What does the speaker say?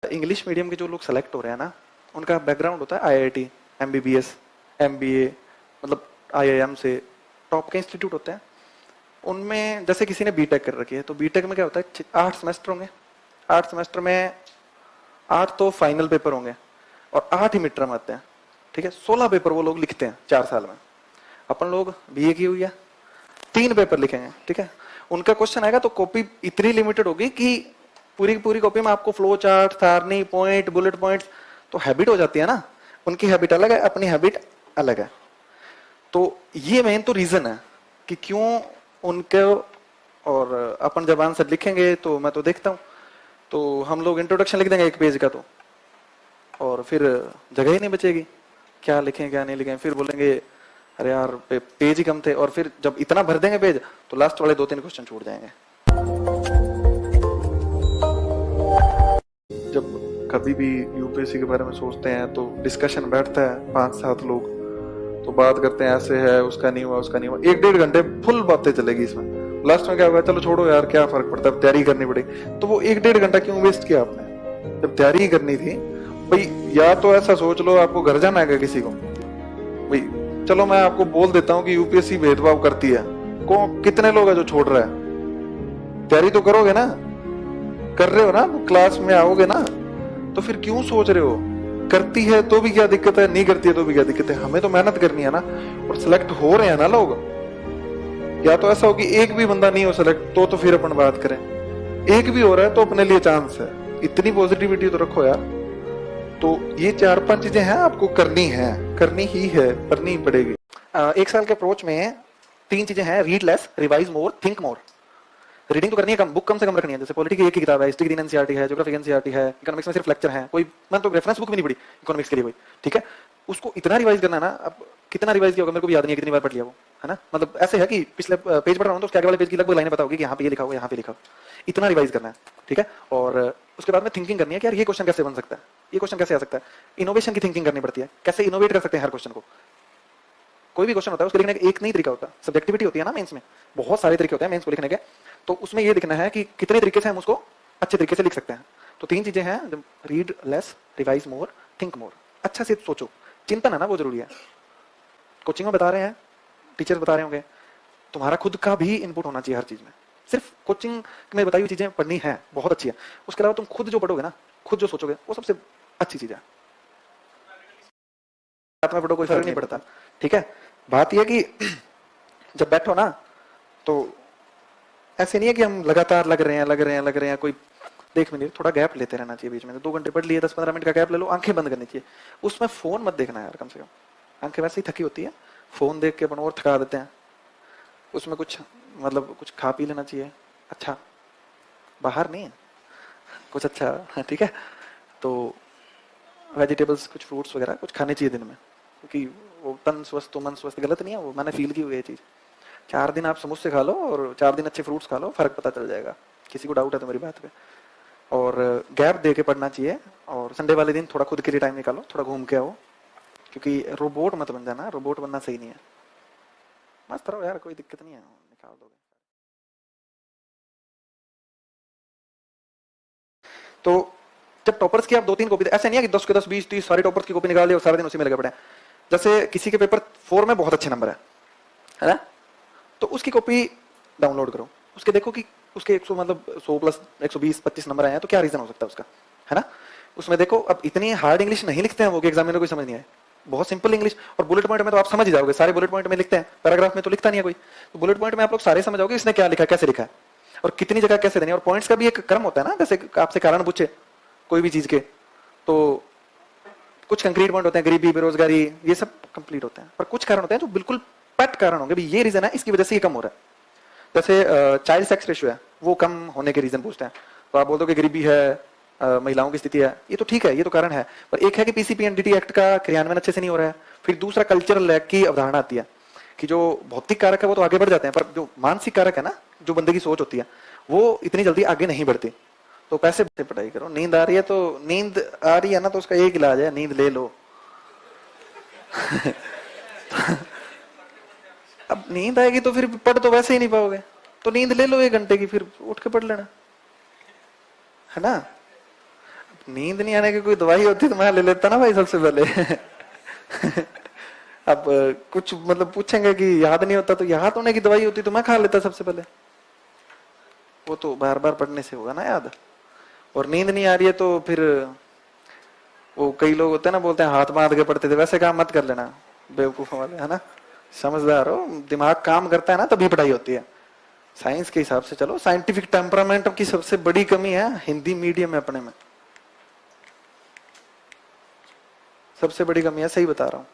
English medium के जो लोग सेलेक्ट हो रहे हैं ना, उनका बैकग्राउंड होता है आईआईटी, एमबीबीएस, एमबीए, मतलब आईआईएम से टॉप के इंस्टीट्यूट होते हैं। उनमें जैसे किसी ने बीटेक कर रखी है, तो बीटेक में क्या होता है, 8 सेमेस्टर होंगे। 8 सेमेस्टर में 8 तो फाइनल पेपर होंगे और 8 ही मिड टर्म आते हैं। ठीक है, 16 पेपर वो लोग लिखते हैं 4 साल में। अपन लोग बीए की हुई है, 3 पेपर लिखेंगे। ठीक है, उनका क्वेश्चन आएगा तो कॉपी इतनी लिमिटेड होगी कि पूरी की पूरी कॉपी में आपको फ्लो चार्ट, सारणी, पॉइंट, बुलेट पॉइंट्स, तो हैबिट हो जाती है ना। उनकी हैबिट अलग है, अपनी हैबिट अलग है। तो ये मेन तो रीजन है कि क्यों उनके, और अपन जब आंसर लिखेंगे तो मैं तो देखता हूं, तो हम लोग इंट्रोडक्शन लिख देंगे 1 पेज का, तो और फिर जगह ही नहीं बचेगी, क्या लिखें क्या नहीं लिखें। फिर बोलेंगे अरे यार पेज ही कम थे, और फिर जब इतना भर देंगे पेज तो लास्ट वाले 2-3 क्वेश्चन छूट जाएंगे। जब कभी भी यूपीएससी के बारे में सोचते हैं तो डिस्कशन बैठता है 5-7 लोग, तो बात करते हैं ऐसे है, उसका नहीं हुआ, उसका नहीं हुआ, 1-1.5 घंटे फुल बातें चलेगी इसमें। लास्ट में क्या होगा, चलो छोड़ो यार, क्या फर्क पड़ता है, तैयारी करनी पड़ेगी। तो वो 1-1.5 घंटा क्यों वेस्ट किया आपने, जब तैयारी करनी थी भाई। या तो ऐसा सोच लो आपको घर जाना है किसी को भाई, चलो मैं आपको बोल देता हूँ कि यूपीएससी भेदभाव करती है। कितने लोग है जो छोड़ रहा है, तैयारी तो करोगे ना, कर रहे हो ना, क्लास में आओगे ना, तो फिर क्यों सोच रहे हो। करती है तो भी क्या दिक्कत है, नहीं करती है तो भी क्या दिक्कत है, हमें तो मेहनत करनी है ना। और सिलेक्ट हो रहे हैं ना लोग, या तो ऐसा हो कि एक भी बंदा नहीं हो सिलेक्ट, तो फिर अपन बात करें। एक भी हो रहा है तो अपने लिए चांस है, इतनी पॉजिटिविटी तो रखो यार। तो ये 4-5 चीजें हैं आपको करनी है, करनी ही है, करनी ही पड़ेगी। 1 साल के अप्रोच में 3 चीजें हैं, रीड लेस, रिवाइज मोर, थिंक मोर। रीडिंग तो करनी है कम, बुक कम से कम रखनी है। जैसे पॉलिटी की 1 ही किताब है, हिस्ट्री की 3 एनसीईआरटी है, ज्योग्राफी की एनसीईआरटी है, इकोनॉमिक्स में सिर्फ लेक्चर है, कोई मैं तो रेफरेंस बुक भी नहीं पढ़ी इकोनॉमिक्स के लिए कोई। ठीक है, उसको इतना रिवाइज करना है ना, अब कितना रिवाइज किया होगा मेरे को भी याद नहीं है, कितनी बार पढ़ लिया वो, है ना। मतलब ऐसे है कि पिछले पेज पढ़ रहा हूँ तो उसके आगे वाले पेज की लगभग लाइनें पता होगी कि यहाँ पे ये लिखा होगा, यहाँ पे लिखा होगा, इतना रिवाइज करना है। ठीक है, और उसके बाद में थिंकिंग करनी है कि यार ये क्वेश्चन कैसे बन सकता है, ये क्वेश्चन कैसे आ सकता है। इनोवेशन की थिंकिंग करनी पड़ती है, कैसे इनोवेट कर सकते हैं हर क्वेश्चन को। कोई भी क्वेश्चन होता है उसको लिखने का एक नहीं तरीका होता, सब्जेक्टिविटी होती है ना मेंस में, बहुत सारे तरीके होते हैं मेंस को लिखने के। तो उसमें ये दिखना है कि कितने तरीके से हम उसको अच्छे तरीके से लिख सकते हैं। तो 3 चीजें हैं, रीड लेस, रिवाइज मोर, थिंक मोर। अच्छा से सोचो, चिंतन है ना वो जरूरी है। कोचिंग में बता रहे हैं, टीचर्स बता रहे होंगे, तुम्हारा खुद का भी इनपुट होना चाहिए हर चीज में। सिर्फ कोचिंग में बताई हुई चीजें पढ़नी है, बहुत अच्छी है, उसके अलावा तुम खुद जो पढ़ोगे ना, खुद जो सोचोगे, वो सबसे अच्छी चीज है। साथ में पढ़ो कोई फर्क नहीं पड़ता। ठीक है, बात यह कि जब बैठो ना तो ऐसे नहीं है कि हम लगातार लग रहे हैं, कोई देख भी नहीं, थोड़ा गैप लेते रहना चाहिए बीच में। 2 घंटे पढ़ लिए, 10-15 मिनट का गैप ले लो, आंखें बंद करनी चाहिए। उसमें फोन मत देखना यार, कम से कम आंखें वैसे ही थकी होती है, फोन देख के अपन और थका देते हैं। उसमें कुछ मतलब कुछ खा पी लेना चाहिए, अच्छा, बाहर नहीं कुछ अच्छा, ठीक है। तो वेजिटेबल्स, कुछ फ्रूट्स वगैरह कुछ खाने चाहिए दिन में, क्योंकि वो तन स्वस्थ तो मन स्वस्थ, गलत नहीं है वो, मैंने फील की हुई है चीज। 4 दिन आप समोसे खा लो और 4 दिन अच्छे फ्रूट्स खा लो, फर्क पता चल जाएगा। किसी को डाउट है तो मेरी बात पे। और गैप दे के पढ़ना चाहिए, और संडे वाले दिन थोड़ा खुद के लिए टाइम निकालो, थोड़ा घूम के आओ, क्योंकि रोबोट मत बन जाना, रोबोट बनना सही नहीं है। मस्त रहो यार, कोई दिक्कत नहीं है, निकाल दोगे। तो जब टॉपर्स की आप 2-3 कॉपी, ऐसे नहीं है कि 10 के 10, 20, 30 सारे टॉपर्स की कॉपी निकाल ली और सारे दिन उसी में लगे पड़े हैं। जैसे किसी के पेपर 4 में बहुत अच्छे नंबर है ना, तो उसकी कॉपी डाउनलोड करो, उसके देखो कि उसके 100 मतलब 100 प्लस 120, 25 नंबर आए हैं, तो क्या रीजन हो सकता है उसका, है ना। उसमें देखो, अब इतनी हार्ड इंग्लिश नहीं लिखते हैं वो कि एग्जामिनर को समझ नहीं आए, बहुत सिंपल इंग्लिश। और बुलेट पॉइंट में तो आप समझ ही जाओगे, सारे बुलेट पॉइंट में लिखते हैं, पैराग्राफ में तो लिखता नहीं है कोई। तो बुलेट पॉइंट में आप लोग सारे समझ जाओगे इसने क्या लिखा, कैसे लिखा है, और कितनी जगह कैसे देनी है। और पॉइंट्स का भी एक क्रम होता है ना, जैसे आपसे कारण पूछे कोई भी चीज के, तो कुछ कंक्रीट पॉइंट होते हैं, गरीबी, बेरोजगारी, ये सब कंप्लीट होते हैं। पर कुछ कारण होते हैं जो बिल्कुल पैट कारण होंगे, ये रीजन है, इसकी वजह से ये कम हो रहा है। जैसे चाइल्ड सेक्स रेशियो है, वो कम होने के रीजन पूछते हैं, तो आप बोल दो कि गरीबी है, महिलाओं की स्थिति है, ये तो ठीक है, ये तो कारण है। पर एक है कि पीसीपीएनडीटी एक्ट का क्रियान्वयन अच्छे से नहीं हो रहा है। फिर दूसरा कल्चरल लैग की अवधारणा आती है कि जो भौतिक कारक है वो तो आगे बढ़ जाते हैं, पर जो मानसिक कारक है ना, जो बंदे की सोच होती है, वो इतनी जल्दी आगे नहीं बढ़ती। तो पैसे से पढ़ाई करो, नींद आ रही है तो, नींद आ रही है ना, तो उसका एक इलाज है, नींद ले लो। अब नींद आएगी तो फिर पढ़ तो वैसे ही नहीं पाओगे, तो नींद ले लो 1 घंटे की, फिर उठ के पढ़ लेना, है ना। नींद नहीं आने की कोई दवाई होती तो मैं ले लेता ना भाई सबसे पहले। अब कुछ मतलब पूछेंगे कि याद नहीं होता, तो याद होने की दवाई होती तो मैं खा लेता सबसे पहले। वो तो बार बार पढ़ने से होगा ना याद। और नींद नहीं आ रही है तो फिर वो कई लोग होते हैं ना, बोलते हैं हाथ बांध के पढ़ते थे, वैसे काम मत कर लेना बेवकूफों वाले, है ना। समझदार हो, दिमाग काम करता है ना तभी पढ़ाई होती है। साइंस के हिसाब से चलो। साइंटिफिक टेम्परामेंट की सबसे बड़ी कमी है हिंदी मीडियम में अपने में, सबसे बड़ी कमी है, सही बता रहा हूं।